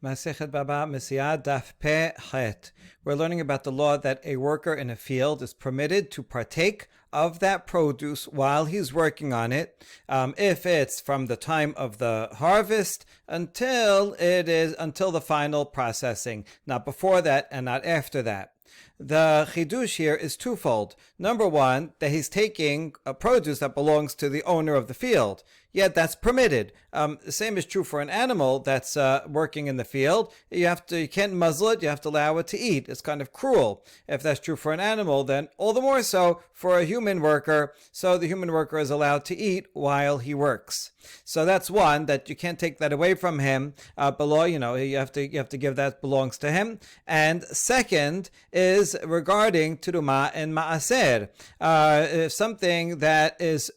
Masechet Baba Mesia Daf Pe Het. We're learning about the law that a worker in a field is permitted to partake of that produce while he's working on it, if it's from the time of the harvest until the final processing, not before that and not after that. The chidush here is twofold. Number one, that he's taking a produce that belongs to the owner of the field. Yet that's permitted. The same is true for an animal that's working in the field. You can't muzzle it. You have to allow it to eat. It's kind of cruel. If that's true for an animal, then all the more so for a human worker. So the human worker is allowed to eat while he works. So that's one, that you can't take that away from him. Below, you have to give that belongs to him. And second is regarding Teruma and Ma'aser. If something that is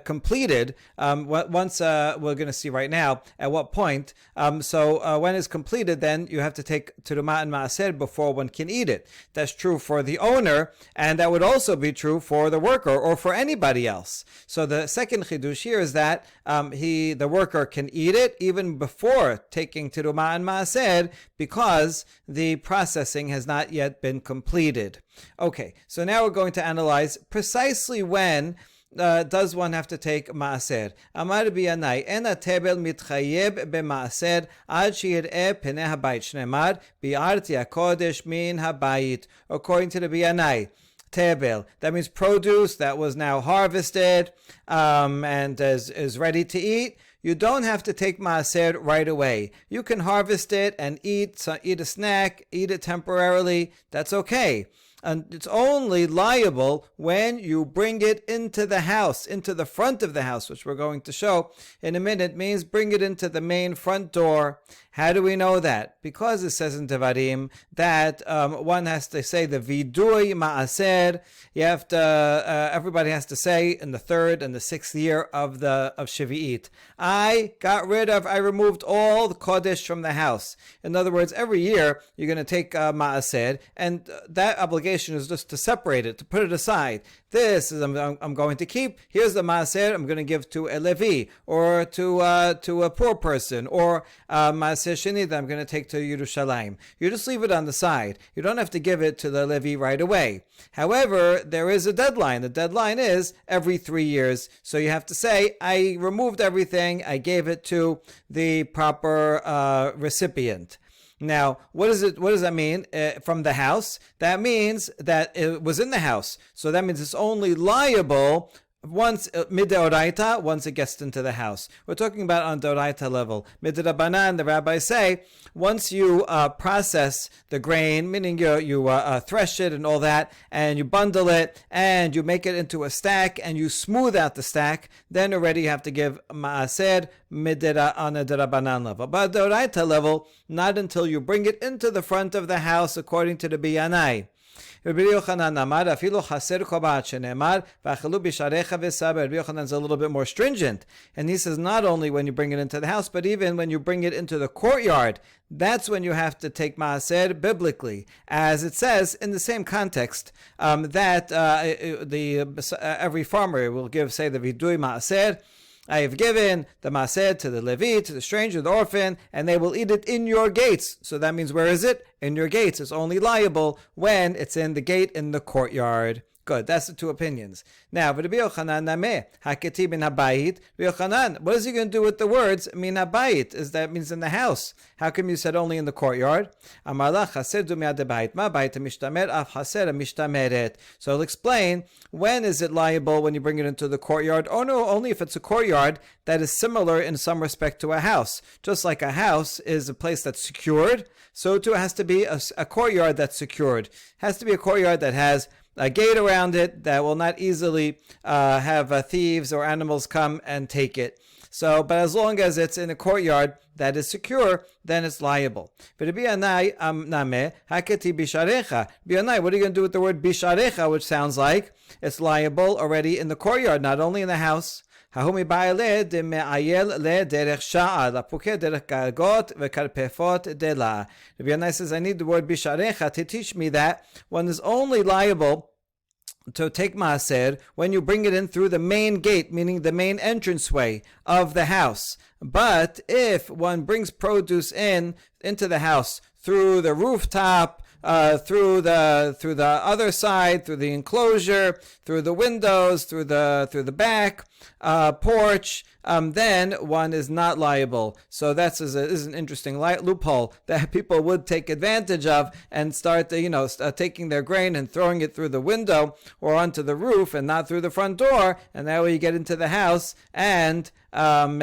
completed, once we're going to see right now at what point. So when it's completed, then you have to take Teruma and Ma'aser before one can eat it. That's true for the owner, and that would also be true for the worker or for anybody else. So the second chidush here is that the worker can eat it even before taking Teruma and Ma'aser because the processing has not yet been completed. Okay, so now we're going to analyze precisely when does one have to take maaser. Amar biyanai ena tebel mitchayeb b'maaser ad sheyir'eh penei habayit shneimar bi'arti hakodesh min habayit. According to the biyanai, tebel, that means produce that was now harvested and is ready to eat. You don't have to take maaser right away. You can harvest it and eat a snack, eat it temporarily. That's okay. And it's only liable when you bring it into the house, into the front of the house, which we're going to show in a minute, means bring it into the main front door. How do we know that? Because it says in Devarim that one has to say the vidui ma'aser. You have to. Everybody has to say in the third and the sixth year of Shavuot, I removed all the kodesh from the house. In other words, every year you're going to take ma'aser, and that obligation is just to separate it, to put it aside. This is I'm going to keep. Here's the maaser I'm going to give to a Levi or to a poor person, or maaser sheni that I'm going to take to Yerushalayim. You just leave it on the side. You don't have to give it to the Levi right away. However, there is a deadline. The deadline is every 3 years. So you have to say, I removed everything. I gave it to the proper recipient. Now, what does that mean from the house? That means that it was in the house. So that means it's only liable once mideoraita, once it gets into the house. We're talking about on deoraita level. Midrabanan, the rabbis say, once you process the grain, meaning you thresh it and all that, and you bundle it, and you make it into a stack, and you smooth out the stack, then already you have to give maaser midera on a drabanan level. But deoraita level, not until you bring it into the front of the house, according to the biyanai. Rabbi Yochanan is a little bit more stringent, and he says not only when you bring it into the house, but even when you bring it into the courtyard, that's when you have to take maaser biblically, as it says in the same context that every farmer will give, say, the vidui maaser. I have given the maaser to the Levi, to the stranger, the orphan, and they will eat it in your gates. So that means, where is it? In your gates. It's only liable when it's in the gate in the courtyard. Good, that's the two opinions. Now, Rabbi Yochanan nameh haketi min habayit. Rabbi Yochanan, what is he going to do with the words min habayit? Is that means in the house? How come you said only in the courtyard? Amalach haser du miad habayit ma bayit mishtamer af haser mishtameret. So I'll explain when is it liable when you bring it into the courtyard. Oh no, only if it's a courtyard that is similar in some respect to a house. Just like a house is a place that's secured, so too it has to be a courtyard that's secured. It has to be a courtyard that has a gate around it that will not easily have thieves or animals come and take it. So, but as long as it's in a courtyard that is secure, then it's liable. But biyanai name haketi bisharecha. Biyanai, what are you going to do with the word bisharecha, which sounds like it's liable already in the courtyard, not only in the house. Hahumi ba'ale de me'ayel le derech sha'a lapuke derech gargot vekarpefot de la. Rabbi Yonai says, I need the word bisharecha to teach me that one is only liable to take maaser when you bring it in through the main gate, meaning the main entranceway of the house. But if one brings produce into the house through the rooftop, through the other side, through the enclosure, through the windows, through the back porch, then one is not liable. So this is an interesting loophole that people would take advantage of and start, taking their grain and throwing it through the window or onto the roof and not through the front door. And that way you get into the house and from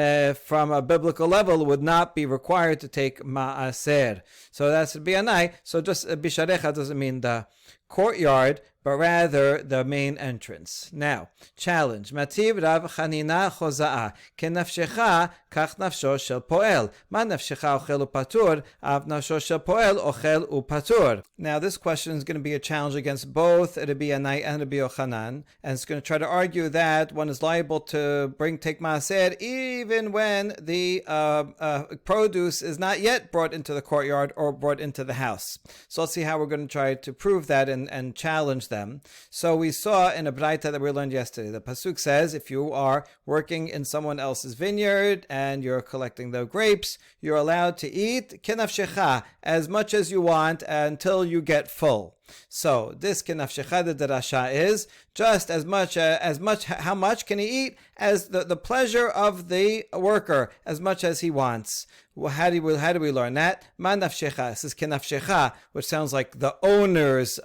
a biblical level would not be required to take ma'aser. So that's bi'anai. So just bisharecha doesn't mean the courtyard, but rather the main entrance. Now, challenge. Mativ Rav Chanina Choza'a. Kenafshecha kach nafsho shel poel. Ma nafshecha ochel upatur, av nafsho shel poel ochel upatur. Now, this question is going to be a challenge against both Rabbi Yanai and Rabbi Yochanan, and it's going to try to argue that one is liable to take maaser even when the produce is not yet brought into the courtyard or brought into the house. So let's see how we're going to try to prove that and challenge them. So we saw in a braita that we learned yesterday, the pasuk says if you are working in someone else's vineyard and you're collecting the grapes, you're allowed to eat kenafshecha, as much as you want until you get full. So this kenafshecha, the darasha is just as much. How much can he eat? As the pleasure of the worker, as much as he wants. Well, how do we learn that? Ma nafshecha. This is kenafshecha, which sounds like the owner's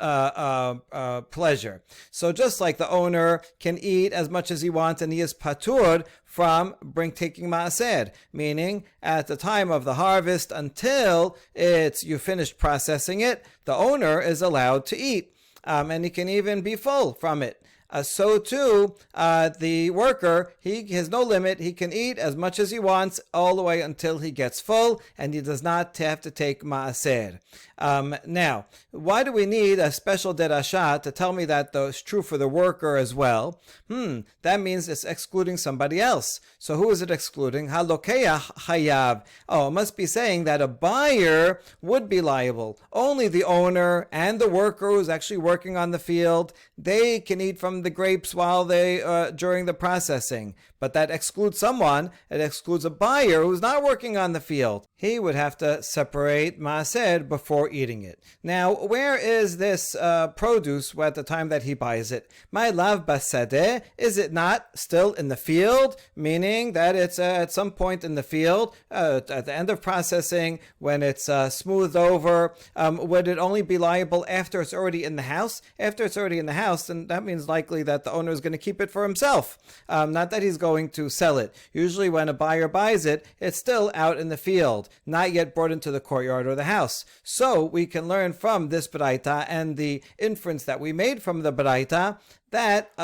pleasure. So just like the owner can eat as much as he wants, and he is patur from taking maaser, meaning at the time of the harvest until you finished processing it, the owner is allowed to eat, and he can even be full from it. So too, the worker, he has no limit. He can eat as much as he wants all the way until he gets full, and he does not have to take maaser. Now, why do we need a special derasha to tell me that it's true for the worker as well? That means it's excluding somebody else. So who is it excluding? Halokeya hayav. Oh, it must be saying that a buyer would be liable. Only the owner and the worker who's actually working on the field, they can eat from the grapes while during the processing. But that excludes someone. It excludes a buyer who's not working on the field. He would have to separate maaser before eating it. Now, where is this produce at the time that he buys it? My lav basadeh, is it not still in the field? Meaning that it's at some point in the field, at the end of processing, when it's smoothed over. Would it only be liable after it's already in the house? After it's already in the house, then that means likely that the owner is going to keep it for himself. Not that he's going to sell it. Usually when a buyer buys it, it's still out in the field, not yet brought into the courtyard or the house. So we can learn from this baraita and the inference that we made from the baraita that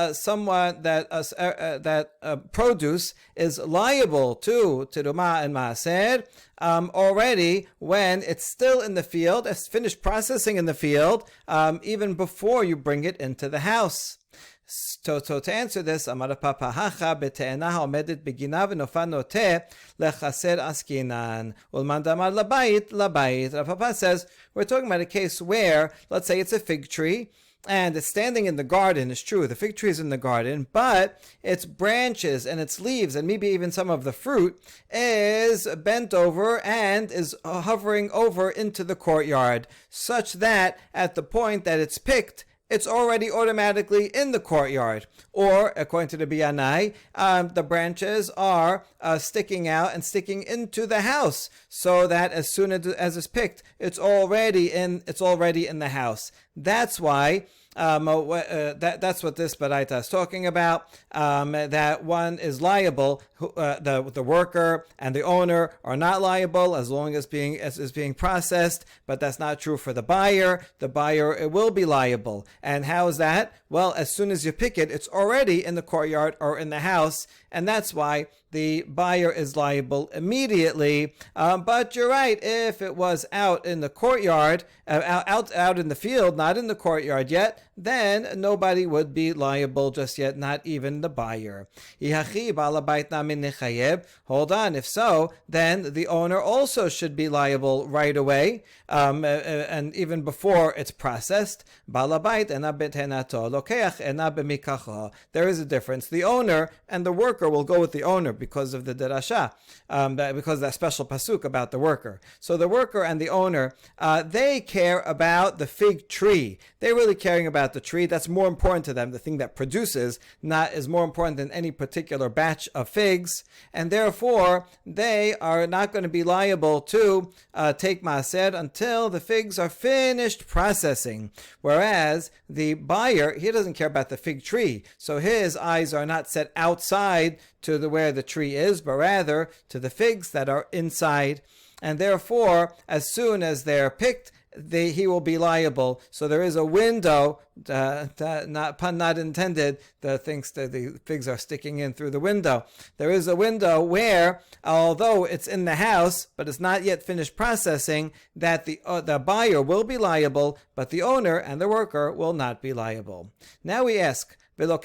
produce is liable to teruma and maaser already when it's still in the field, it's finished processing in the field, even before you bring it into the house. So to answer this, Amar Papa Hacha bete'ena ha'omedet begina v'nofa noteh lechaser askinan ulman damar labayit labayit. Rav Papa says we're talking about a case where, let's say it's a fig tree and it's standing in the garden. It's true, the fig tree is in the garden, but its branches and its leaves and maybe even some of the fruit is bent over and is hovering over into the courtyard, such that at the point that it's picked, it's already automatically in the courtyard. Or, according to the Biyanai, the branches are sticking out and sticking into the house, so that as soon as it's picked, it's already in the house. That's why that's what this baraita is talking about. That one is liable. The worker and the owner are not liable as long as is being processed. But that's not true for the buyer. The buyer will be liable. And how is that? Well, as soon as you pick it, it's already in the courtyard or in the house, and that's why the buyer is liable immediately. But you're right, if it was out in the courtyard, out in the field, not in the courtyard yet, then nobody would be liable just yet, not even the buyer. Hold on, if so, then the owner also should be liable right away, and even before it's processed. There is a difference. The owner and the worker will go with the owner because of the derasha, because of that special pasuk about the worker. So the worker and the owner, they care about the fig tree. They're really caring about the tree. That's more important to them. The thing that produces is more important than any particular batch of figs, and therefore they are not going to be liable to take maaser until the figs are finished processing. Whereas the buyer, he doesn't care about the fig tree, so his eyes are not set outside to where the tree is, but rather to the figs that are inside. And therefore, as soon as they're picked, he will be liable. So there is a window, pun not intended, thinks that the figs are sticking in through the window. There is a window where, although it's in the house, but it's not yet finished processing, that the buyer will be liable, but the owner and the worker will not be liable. Now we ask, now this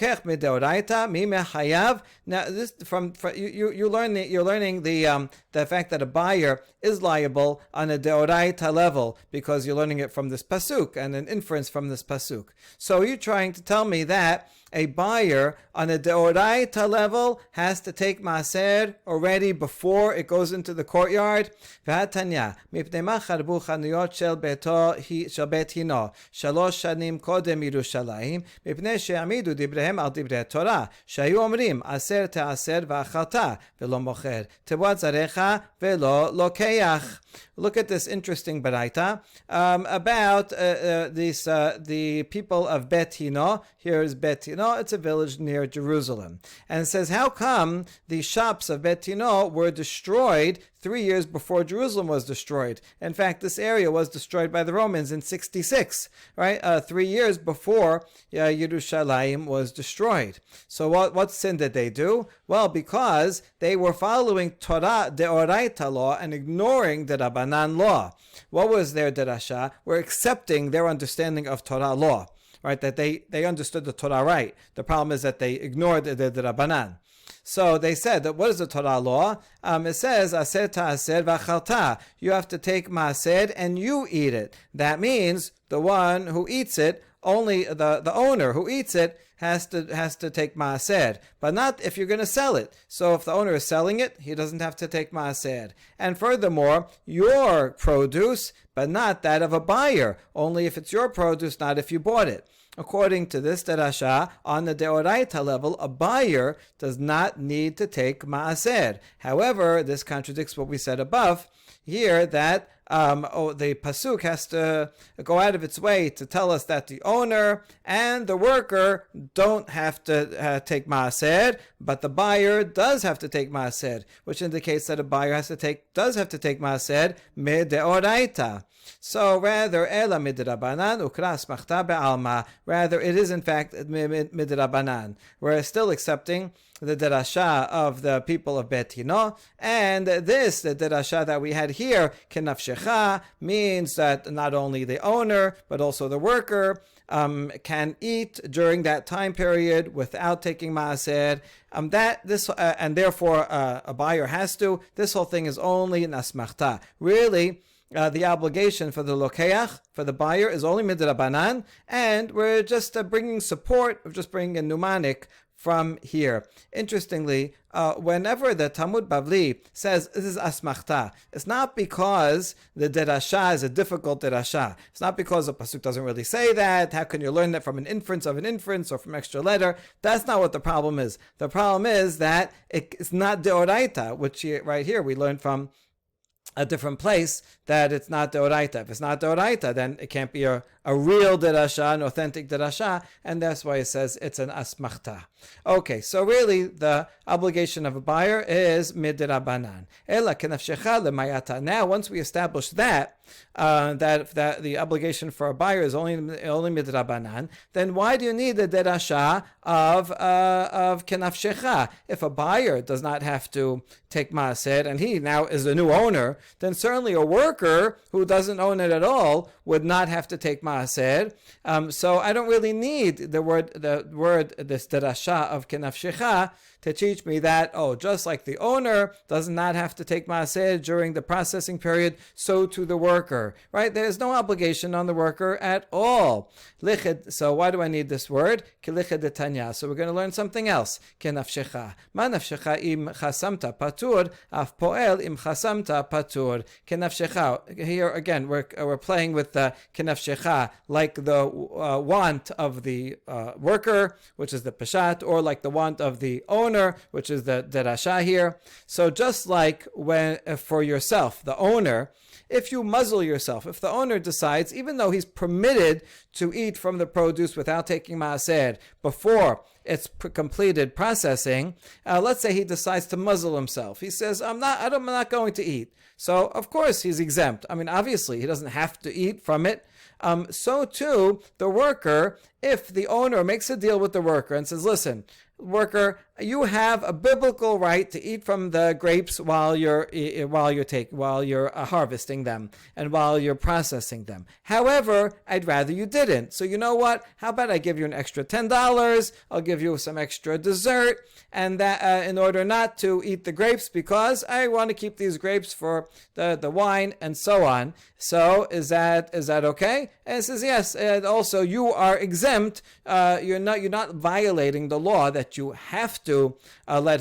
you're learning the fact that a buyer is liable on a deoraita level because you're learning it from this pasuk and an inference from this pasuk. So you're trying to tell me that a buyer on a deoraita level has to take maaser already before it goes into the courtyard. Look at this interesting baraita about the people of Bet Hino. Here is Bet Hino. It's a village near Jerusalem. And it says, how come the shops of Bet Hino were destroyed 3 years before Jerusalem was destroyed? In fact, this area was destroyed by the Romans in 66, right? 3 years before Yerushalayim was destroyed. So what sin did they do? Well, because they were following Torah deoraita law and ignoring the Rabbanan law. What was their derasha? We're accepting their understanding of Torah law, right? That they understood the Torah right. The problem is that they ignored the Rabbanan. So they said that what is the Torah law? It says, aser ta'aser v'achalta. You have to take maaser and you eat it. That means the one who eats it, only the owner who eats it has to take maaser, but not if you're going to sell it. So if the owner is selling it, he doesn't have to take maaser. And furthermore, your produce, but not that of a buyer, only if it's your produce, not if you bought it. According to this derasha, on the deoraita level, a buyer does not need to take maaser. However, this contradicts what we said above here, that the pasuk has to go out of its way to tell us that the owner and the worker don't have to take maaser, but the buyer does have to take maaser, which indicates that a buyer does have to take maaser mideoraita. So rather, ela midrabanan ukra asmachta be'alma. Rather, it is in fact midrabanan. We're still accepting the derasha of the people of Bet Hino, and the derasha that we had here, kenafshecha, means that not only the owner but also the worker can eat during that time period without taking maaser. And therefore a buyer has to. This whole thing is only an asmachta. Really, the obligation for the lokeach, for the buyer, is only midrabanan, and we're just bringing support, we're just bringing a pneumonic from here. Interestingly, whenever the Talmud Bavli says this is asmachta, it's not because the derasha is a difficult derasha. It's not because the pasuk doesn't really say that. How can you learn that from an inference of an inference or from extra letter? That's not what the problem is. The problem is that it's not deoraita, which right here we learn from a different place that it's not deoraita. If it's not deoraita, then it can't be a real derasha, an authentic derasha, and that's why it says it's an asmachta. Okay, so really the obligation of a buyer is midrabanan. Ela kenafshecha lemayata. Now, once we establish that that the obligation for a buyer is only midrabanan, then why do you need the derasha of kenafshecha? If a buyer does not have to take maaser and he now is the new owner, then certainly a worker who doesn't own it at all would not have to take maaser. So I don't really need the word this derasha of kenafshecha to teach me that, just like the owner does not have to take maaser during the processing period, so to the worker, right? There's no obligation on the worker at all. So why do I need this word? So we're going to learn something else. Kenafshecha. Ma nafshecha im chasamta patur, af poel im chasamta patur. Kenafshecha. Here again, we're playing with the kenafshecha, like the want of the worker, which is the peshat, or like the want of the owner, which is the derasha here. So just like when for yourself, the owner, if you muzzle yourself, if the owner decides, even though he's permitted to eat from the produce without taking maaser before it's completed processing, let's say he decides to muzzle himself. He says, I'm not going to eat. So of course he's exempt. I mean, obviously he doesn't have to eat from it. So too, the worker, if the owner makes a deal with the worker and says, listen, worker, you have a biblical right to eat from the grapes while you're harvesting them and while you're processing them. However, I'd rather you didn't. So you know what? How about I give you an extra $10? I'll give you some extra dessert, and that in order not to eat the grapes, because I want to keep these grapes for the wine and so on. So is that okay? And it says yes. And also, you are exempt. You're not violating the law that you have to let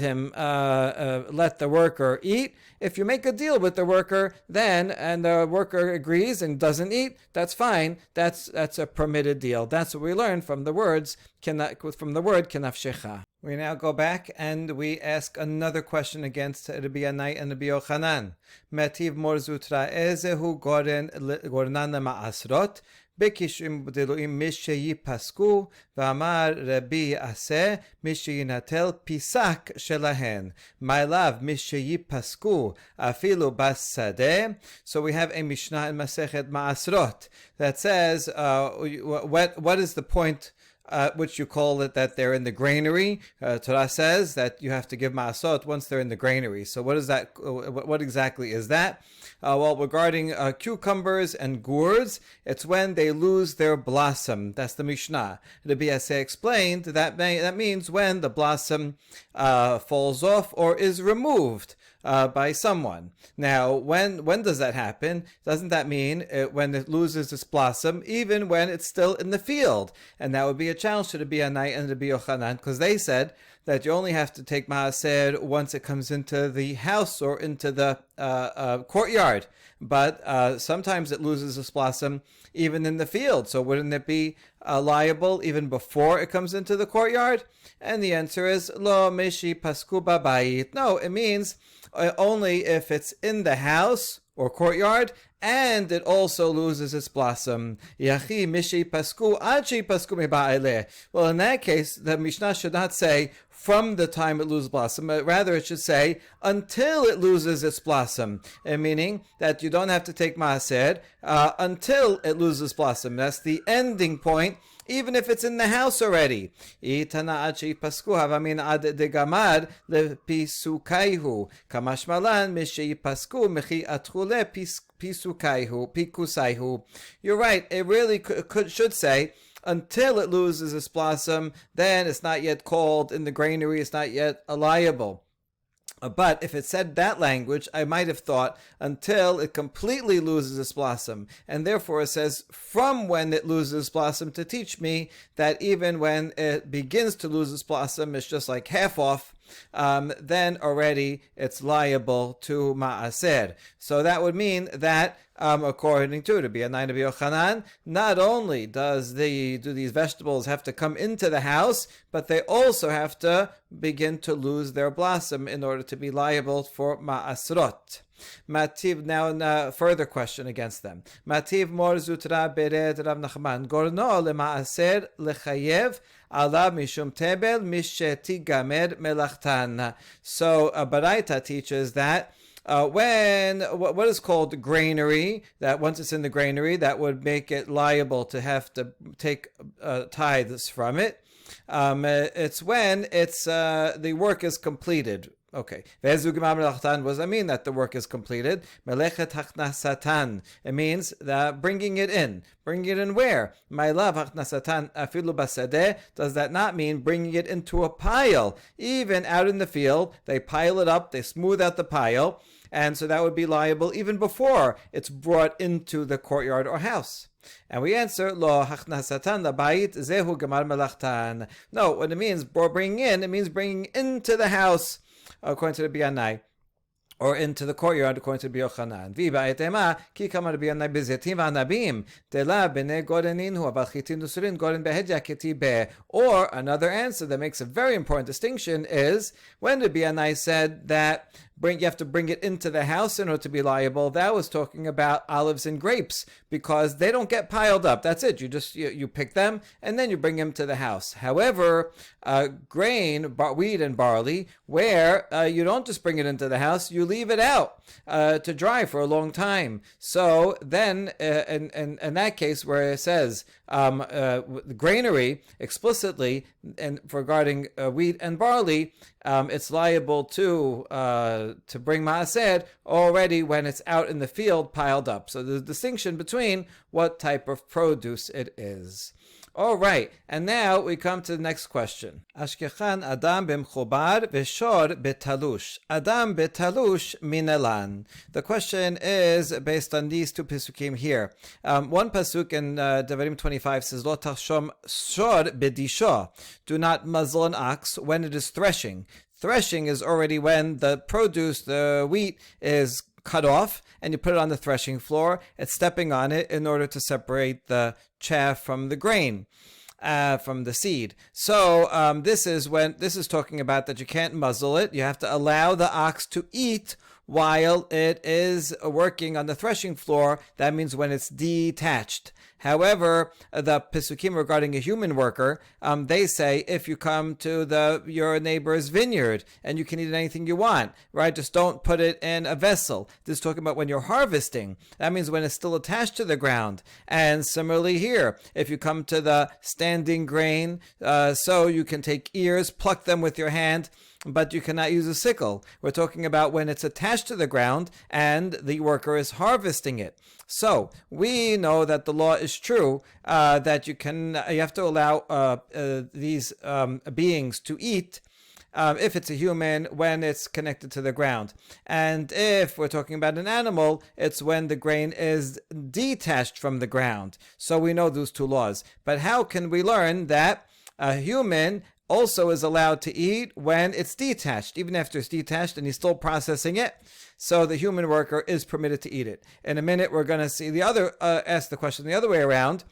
the worker eat. If you make a deal with the worker, then and the worker agrees and doesn't eat, that's fine. That's a permitted deal. That's what we learn from the word kenafshecha. We now go back and we ask another question against Rabbi Yanai and Rabbi Yochanan. Metiv morzutra ezehu gornan ma'asrot. בקישואים דלויים מי שיפסקו, ואמר רבי עשה מי שינטל פיסק שלהן. מה אליו מי שיפסקו אפילו בשדה. So we have a Mishnah in Masechet Ma'asrot that says, what is the point which you call it that they're in the granary? Torah says that you have to give ma'asot once they're in the granary. So what is that? What exactly is that? Regarding cucumbers and gourds, it's when they lose their blossom. That's the Mishnah. The BSA explained that means when the blossom falls off or is removed by someone. Now, when does that happen? Doesn't that mean when it loses its blossom, even when it's still in the field? And that would be a challenge to the Bianai and the Yochanan, because they said that you only have to take maaser once it comes into the house or into the courtyard. But sometimes it loses its blossom even in the field. So wouldn't it be liable even before it comes into the courtyard? And the answer is lo mishi pasku babayit. No, it means only if it's in the house or courtyard and it also loses its blossom. Yachi mishi pasku achi pasku miba'ileh. Well, in that case, the Mishnah should not say from the time it loses blossom, but rather it should say until it loses its blossom, meaning that you don't have to take maaser until it loses blossom. That's the ending point, even if it's in the house already. You're right, it really should say until it loses its blossom, then it's not yet called in the granary, it's not yet liable. But if it said that language, I might have thought until it completely loses its blossom. And therefore it says from when it loses blossom, to teach me that even when it begins to lose its blossom, it's just like half off, then already it's liable to ma'aser. So that would mean that according to Rabbi Yanai and Rabbi Yochanan, not only do these vegetables have to come into the house, but they also have to begin to lose their blossom in order to be liable for ma'asrot. Mativ, now further question against them. Mativ mor zutra bered Rav Nachman gorno lemaaser lechayev alav mishum tebel misheti gamer melachtan. So Baraita teaches that when what is called granary, that once it's in the granary, that would make it liable to have to take tithes from it. It's when it's the work is completed. Okay. What does that mean that the work is completed? Melechet hachnasatan. It means that bringing it in. Bringing it in where? My love hachnasatan afilu basadeh. Does that not mean bringing it into a pile? Even out in the field, they pile it up, they smooth out the pile, and so that would be liable even before it's brought into the courtyard or house. And we answer, Lo hachnasatan labayit zehu gemar melachtan. No, what it means, bringing in, it means bringing into the house, according to the Biyanai, or into the courtyard, according to Yochanan. Or another answer that makes a very important distinction is when the Biyanai said that you have to bring it into the house in order to be liable. That was talking about olives and grapes, because they don't get piled up. That's it. You pick them and then you bring them to the house. However, grain, wheat and barley, where you don't just bring it into the house, you leave it out to dry for a long time. So then, in that case where it says granary explicitly, and regarding wheat and barley, it's liable to bring maaser already when it's out in the field piled up. So there's a distinction between what type of produce it is. All right, and now we come to the next question. Ashkechan Adam b'mchubar v'shor betalush. Adam betalush minelan. The question is based on these two pasukim here. One pasuk in Devarim 25 says, Lo tachshom shor bedisho. Do not muzzle an ox when it is threshing. Threshing is already when the produce, the wheat, is cut off, and you put it on the threshing floor. It's stepping on it in order to separate the chaff from the grain, from the seed. So this is talking about that you can't muzzle it. You have to allow the ox to eat while it is working on the threshing floor. That means when it's detached. However, the Pesukim regarding a human worker, they say if you come to your neighbor's vineyard and you can eat anything you want, right? Just don't put it in a vessel. This is talking about when you're harvesting. That means when it's still attached to the ground. And similarly here, if you come to the standing grain, so you can take ears, pluck them with your hand, but you cannot use a sickle. We're talking about when it's attached to the ground and the worker is harvesting it. So we know that the law is true, that you have to allow these beings to eat if it's a human when it's connected to the ground. And if we're talking about an animal, it's when the grain is detached from the ground. So we know those two laws. But how can we learn that a human also is allowed to eat when it's detached, even after it's detached and he's still processing it? So the human worker is permitted to eat it. In a minute, we're going to see ask the question the other way around,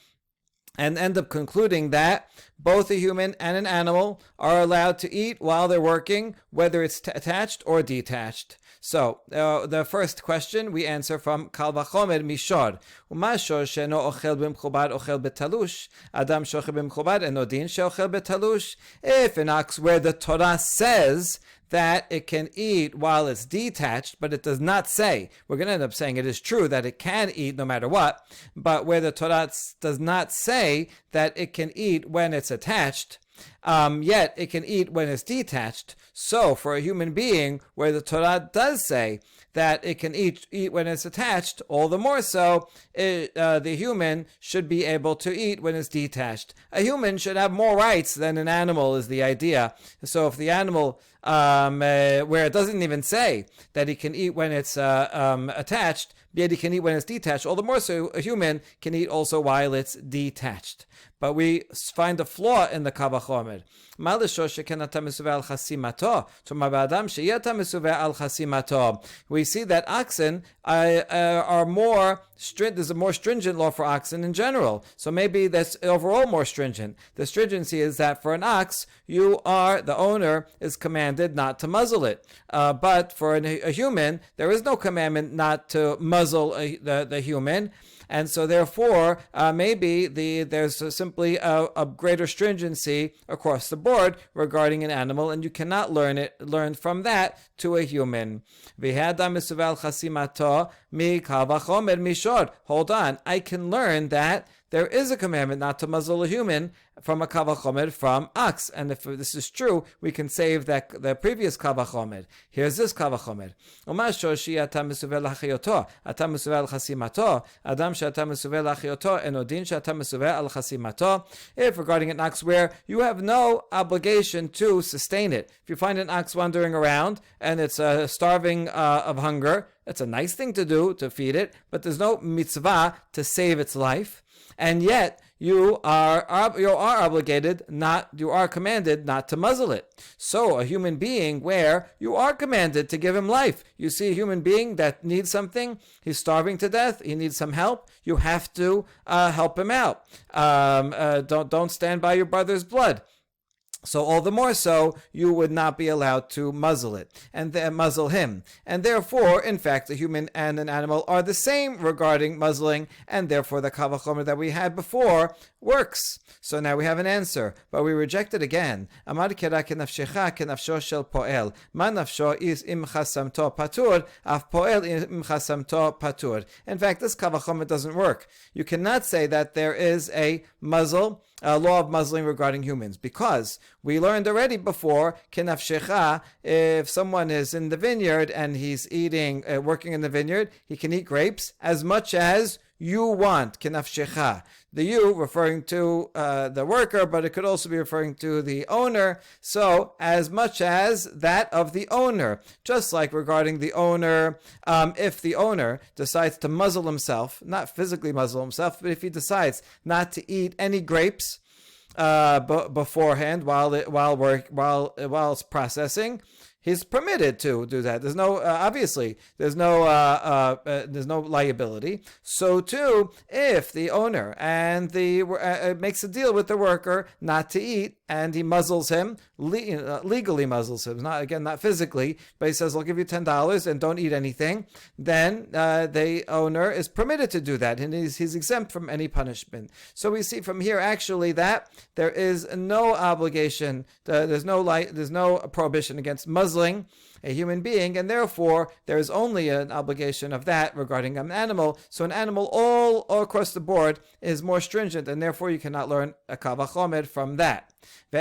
and end up concluding that both a human and an animal are allowed to eat while they're working, whether it's attached or detached. So the first question we answer from Kal Vachomer Mishor. Umashor sheno ochel b'mchubar ochel betalush. Adam shocher b'mchubar eno din sheochel betalush. If an ox where the Torah says that it can eat while it's detached, but it does not say. We're going to end up saying it is true that it can eat no matter what, but where the Torah does not say that it can eat when it's attached, yet it can eat when it's detached. So for a human being, where the Torah does say that it can eat when it's attached, all the more so, the human should be able to eat when it's detached. A human should have more rights than an animal is the idea. So if the animal, where it doesn't even say that he can eat when it's attached, yet he can eat when it's detached, all the more so a human can eat also while it's detached. but we find a flaw in the kavachomer. We see that oxen are more stringent. There's a more stringent law for oxen in general. So maybe that's overall more stringent. The stringency is that for an ox, the owner is commanded not to muzzle it. But for a human, there is no commandment not to muzzle the human. And so therefore, maybe there's simply a greater stringency across the board regarding an animal, and you cannot learn from that to a human. Hold on, I can learn that there is a commandment not to muzzle a human from a kavachomer from ox. And if this is true, we can save the previous kavachomer. Here's this kavachomer. If regarding an ox where you have no obligation to sustain it. If you find an ox wandering around and it's starving of hunger, it's a nice thing to do, to feed it, but there's no mitzvah to save its life. And yet you are commanded not to muzzle it. So a human being where you are commanded to give him life. You see a human being that needs something, he's starving to death, he needs some help, you have to help him out. Don't stand by your brother's blood. So all the more so, you would not be allowed to muzzle it and then muzzle him. And therefore, in fact, a human and an animal are the same regarding muzzling, and therefore the kavachomer that we had before works. So now we have an answer, but we reject it again. Amar kera kenafshecha kenafsho shel poel. Ma nafsho is im chasamto patur, af poel im chasamto patur. In fact, this kavachomer doesn't work. You cannot say that there is a law of muzzling regarding humans, because we learned already before, kenafshecha, if someone is in the vineyard and he's working in the vineyard, he can eat grapes as much as you want, kenafshecha. The you referring to the worker, but it could also be referring to the owner. So as much as that of the owner. Just like regarding the owner, if the owner decides to muzzle himself, not physically muzzle himself, but if he decides not to eat any grapes beforehand while it's processing, he's permitted to do that. There's no liability. So too, if the owner and makes a deal with the worker not to eat, and he muzzles him, legally muzzles him, not physically, but he says, I'll give you $10 and don't eat anything, then the owner is permitted to do that, and he's exempt from any punishment. So we see from here actually that there is no obligation, there's no prohibition against muzzling a human being, and therefore there is only an obligation of that regarding an animal. So an animal all across the board is more stringent, and therefore you cannot learn a kavachomer from that. So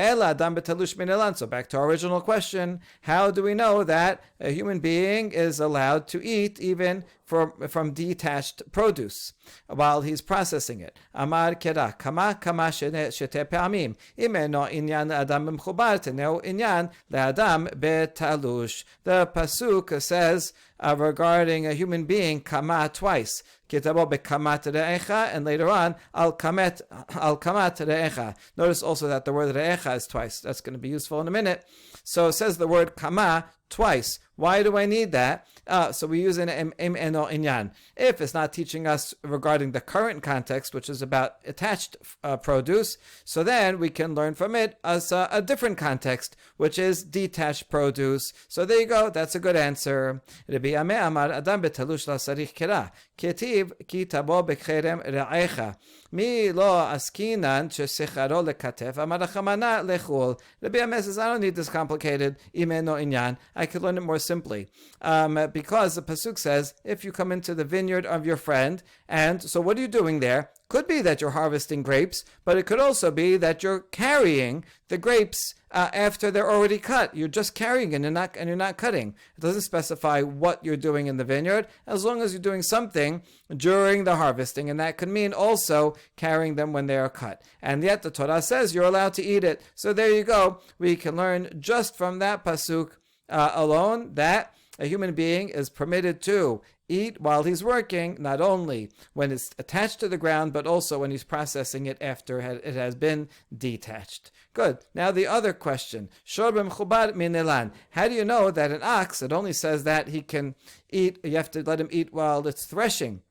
back to our original question, how do we know that a human being is allowed to eat even from detached produce while he's processing it? Amar kera kama shete pe'amim imeno inyan adam b'mchubar teneo inyan le'adam betalush. The pasuk says regarding a human being kama twice. Kitabo bekamat re'echa, and later on al kamat re'echa. Notice also that the word re'echa is twice. That's going to be useful in a minute. So it says the word kama twice. Why do I need that? So we use an im eno inyan. If it's not teaching us regarding the current context, which is about attached produce, so then we can learn from it as a different context, which is detached produce. So there you go. That's a good answer. Rabbi Yameh amar adam betalush la sarich kera ketiv ki tabo becherem re'echa mi lo askinan shesecharo lekatef amar chamana lechul. Rabbi Yameh says, I don't need this complicated im eno inyan. I could learn it more simply, because the pasuk says, if you come into the vineyard of your friend, and so what are you doing there? Could be that you're harvesting grapes, but it could also be that you're carrying the grapes after they're already cut. You're just carrying and you're not cutting. It doesn't specify what you're doing in the vineyard, as long as you're doing something during the harvesting, and that could mean also carrying them when they are cut. And yet the Torah says you're allowed to eat it. So there you go. We can learn just from that pasuk alone that a human being is permitted to eat while he's working, not only when it's attached to the ground, but also when he's processing it after it has been detached. Good. Now the other question. Shor b'mchubad min elan. How do you know that an ox, it only says that he can eat, you have to let him eat while it's threshing?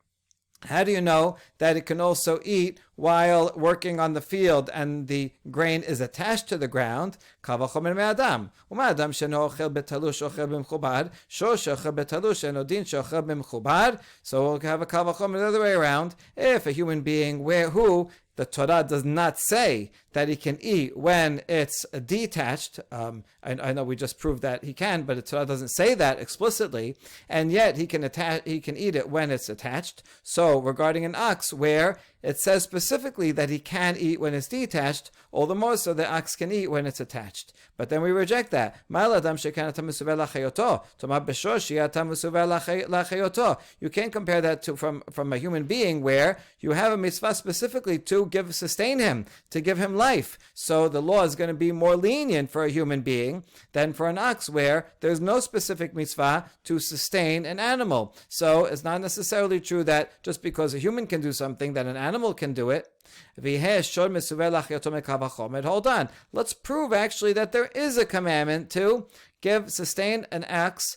How do you know that it can also eat while working on the field and the grain is attached to the ground? So we'll have a kavachomer the other way around. If a human being who the Torah does not say that he can eat when it's detached. I know we just proved that he can, but the Torah doesn't say that explicitly, and yet he can eat it when it's attached. So regarding an ox, where it says specifically that he can eat when it's detached, all the more so the ox can eat when it's attached. But then we reject that. You can't compare that to from a human being where you have a mitzvah specifically to sustain him, to give him life. So the law is going to be more lenient for a human being than for an ox, where there's no specific mitzvah to sustain an animal. So it's not necessarily true that just because a human can do something, that an animal can do it. Hold on. Let's prove actually that there is a commandment to sustain an ox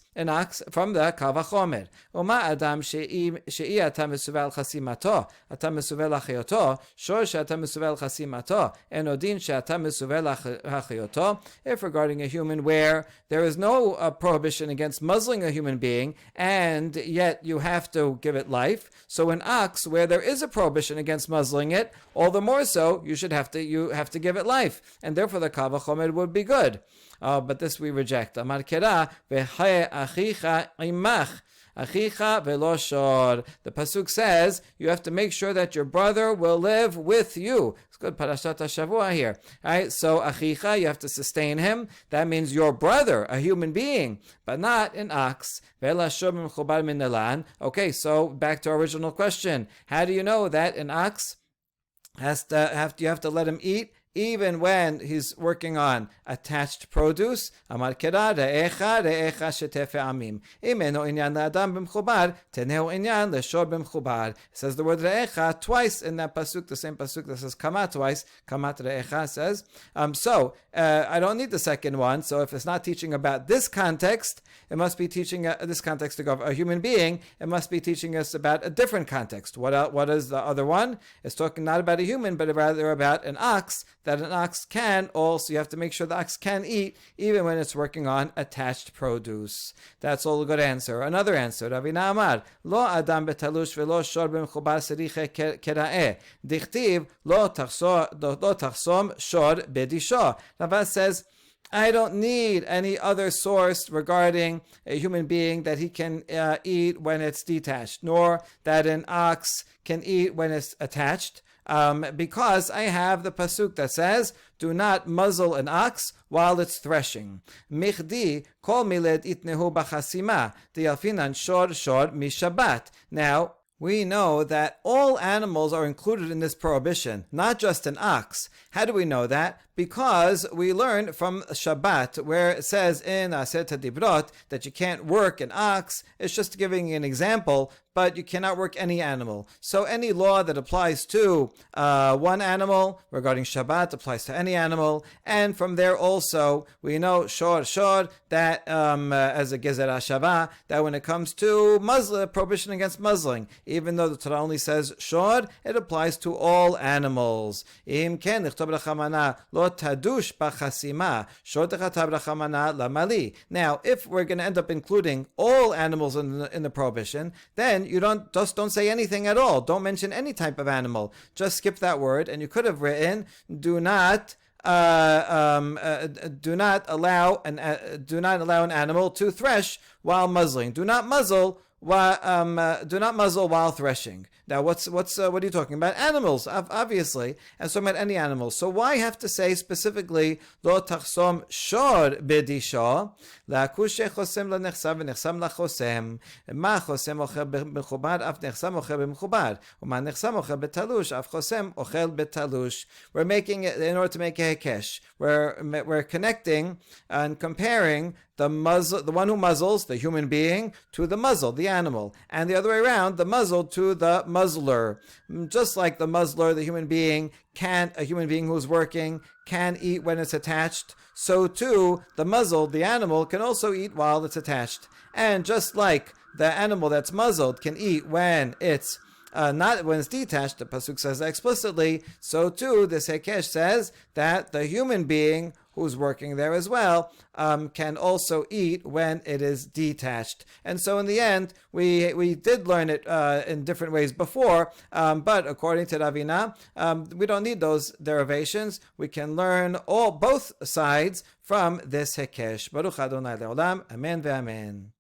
from the kavachomer. Uma adam she'i ata mesuvel chasimato, ata mesuvel achayoto, shor she'ata mesuvel chasimato, and odin she'ata mesuvel achayoto. If regarding a human where there is no prohibition against muzzling a human being, and yet you have to give it life, so an ox where there is a prohibition against muzzling it, all the more so you have to give it life, and therefore the kavachomer would be good. But this we reject. Amar kera v'chaye achicha imach. Achicha velo shor. The pasuk says you have to make sure that your brother will live with you. It's good parashat hashavua here. All right, so achicha, you have to sustain him. That means your brother, a human being, but not an ox. Vela shor b'mchubad min elan. Okay, so back to our original question. How do you know that an ox you have to let him eat even when he's working on attached produce? Amar kera re'echa shetefe amim. Imeno inyan le'adam b'mchubad, teneu inyan le'shor b'mchubad. It says the word re'echa twice in that pasuk, the same pasuk that says kama twice. Kamat re'echa says. I don't need the second one, so if it's not teaching about this context, it must be teaching this context of a human being. It must be teaching us about a different context. What is the other one? It's talking not about a human, but rather about an ox, that an ox can also, you have to make sure the ox can eat even when it's working on attached produce. That's all a good answer. Another answer, Ravina Amar, Lo Adam betalush velo shor b'mchubar seriche kera'eh. Dichtiv lo tachsom shor bedisho. Rava says, I don't need any other source regarding a human being that he can eat when it's detached, nor that an ox can eat when it's attached. Because I have the pasuk that says, do not muzzle an ox while it's threshing. Michdi kol miled itnehu b'chasima, di'alfinan shor mishabat. Now, we know that all animals are included in this prohibition, not just an ox. How do we know that? Because we learn from Shabbat, where it says in Aseret Dibrot that you can't work an ox. It's just giving an example, but you cannot work any animal. So any law that applies to one animal regarding Shabbat applies to any animal. And from there also, we know shor that as a gezer hashava, that when it comes to prohibition against muzzling, even though the Torah only says shor, it applies to all animals. Im ken nichtob l'chamana lo tadush b'chasima shor techatab l'chamana lamali. Now, if we're going to end up including all animals in the prohibition, then you don't say anything at all. Don't mention any type of animal. Just skip that word, and you could have written, do not allow an animal to thresh while muzzling. Do not muzzle while threshing. Now, what are you talking about? Animals, obviously, and so about any animals. So why have to say specifically lo tachsom shor bedisho? La'akush chosem lo nechsam v'nechsam lachosem. Ma chosem ochel b'mechubad af nechsam ochel b'mechubad. Uma nechsam ochel betalush af chosem ochel betalush. We're making it in order to make a hekesh. We're connecting and comparing the one who muzzles, the human being, to the muzzle, the animal, and the other way around, the muzzle to the muzzler. Just like the muzzler, the human being, a human being who's working can eat when it's attached, so too the muzzle, the animal, can also eat while it's attached. And just like the animal that's muzzled can eat when it's not when it's detached, the pasuk says that explicitly, so too this Hekesh says that the human being who's working there as well can also eat when it is detached. And so in the end, we did learn it in different ways before, but according to Ravina, we don't need those derivations. We can learn both sides from this Hekesh. Baruch Adonai Le'olam, Amen ve'amen.